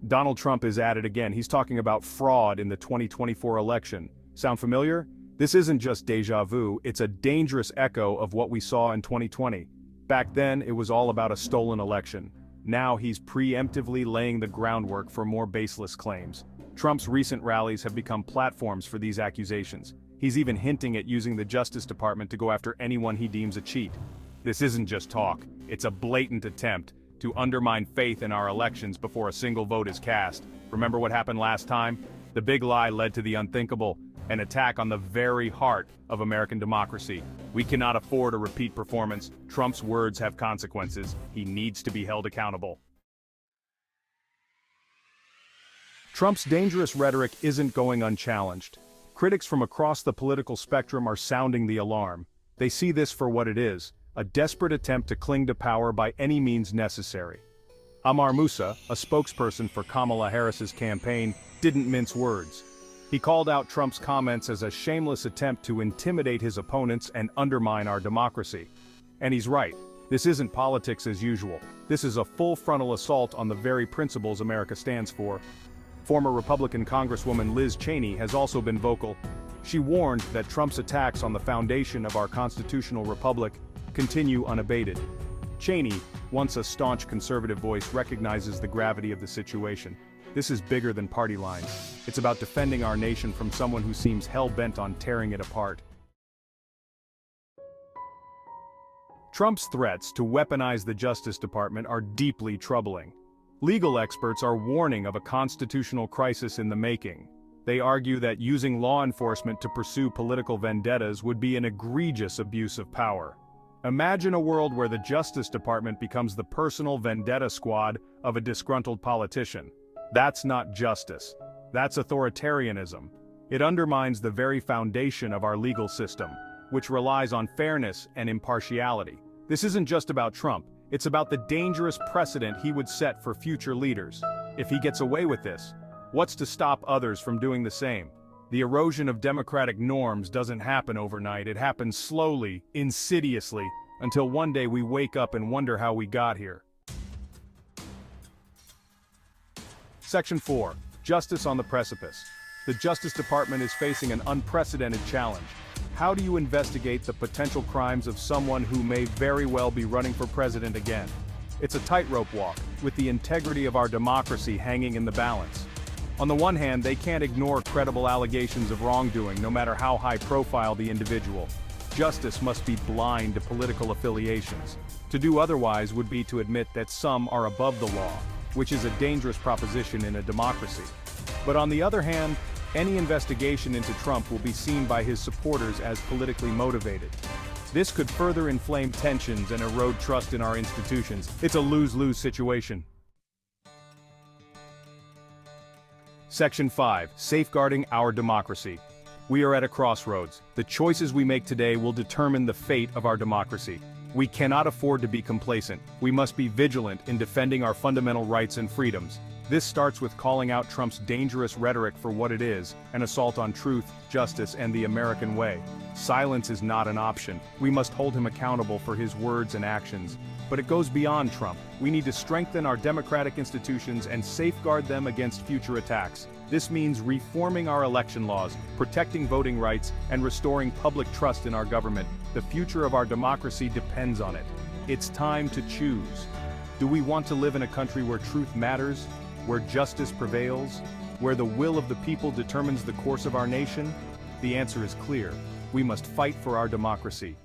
Donald Trump is at it again. He's talking about fraud in the 2024 election. Sound familiar? This isn't just déjà vu, it's a dangerous echo of what we saw in 2020. Back then, it was all about a stolen election. Now he's preemptively laying the groundwork for more baseless claims. Trump's recent rallies have become platforms for these accusations. He's even hinting at using the Justice Department to go after anyone he deems a cheat. This isn't just talk, it's a blatant attempt to undermine faith in our elections before a single vote is cast. Remember what happened last time? The big lie led to the unthinkable, an attack on the very heart of American democracy. We cannot afford a repeat performance. Trump's words have consequences. He needs to be held accountable. Trump's dangerous rhetoric isn't going unchallenged. Critics from across the political spectrum are sounding the alarm. They see this for what it is, a desperate attempt to cling to power by any means necessary. Ammar Moussa, a spokesperson for Kamala Harris's campaign, didn't mince words. He called out Trump's comments as a shameless attempt to intimidate his opponents and undermine our democracy. And he's right. This isn't politics as usual. This is a full frontal assault on the very principles America stands for. Former Republican Congresswoman Liz Cheney has also been vocal. She warned that Trump's attacks on the foundation of our constitutional republic continue unabated. Cheney, once a staunch conservative voice, recognizes the gravity of the situation. This is bigger than party lines. It's about defending our nation from someone who seems hell-bent on tearing it apart. Trump's threats to weaponize the Justice Department are deeply troubling. Legal experts are warning of a constitutional crisis in the making. They argue that using law enforcement to pursue political vendettas would be an egregious abuse of power. Imagine a world where the Justice Department becomes the personal vendetta squad of a disgruntled politician. That's not justice. That's authoritarianism. It undermines the very foundation of our legal system, which relies on fairness and impartiality. This isn't just about Trump, it's about the dangerous precedent he would set for future leaders. If he gets away with this, what's to stop others from doing the same? The erosion of democratic norms doesn't happen overnight, it happens slowly, insidiously, until one day we wake up and wonder how we got here. Section 4. Justice on the precipice. The Justice Department is facing an unprecedented challenge. How do you investigate the potential crimes of someone who may very well be running for president again? It's a tightrope walk, with the integrity of our democracy hanging in the balance. On the one hand, they can't ignore credible allegations of wrongdoing, no matter how high-profile the individual. Justice must be blind to political affiliations. To do otherwise would be to admit that some are above the law, which is a dangerous proposition in a democracy. But on the other hand, any investigation into Trump will be seen by his supporters as politically motivated. This could further inflame tensions and erode trust in our institutions. It's a lose-lose situation. Section 5. Safeguarding our democracy. We are at a crossroads. The choices we make today will determine the fate of our democracy. We cannot afford to be complacent. We must be vigilant in defending our fundamental rights and freedoms. This starts with calling out Trump's dangerous rhetoric for what it is, an assault on truth, justice, and the American way. Silence is not an option. We must hold him accountable for his words and actions. But it goes beyond Trump. We need to strengthen our democratic institutions and safeguard them against future attacks. This means reforming our election laws, protecting voting rights, and restoring public trust in our government. The future of our democracy depends on it. It's time to choose. Do we want to live in a country where truth matters, where justice prevails, where the will of the people determines the course of our nation? The answer is clear. We must fight for our democracy.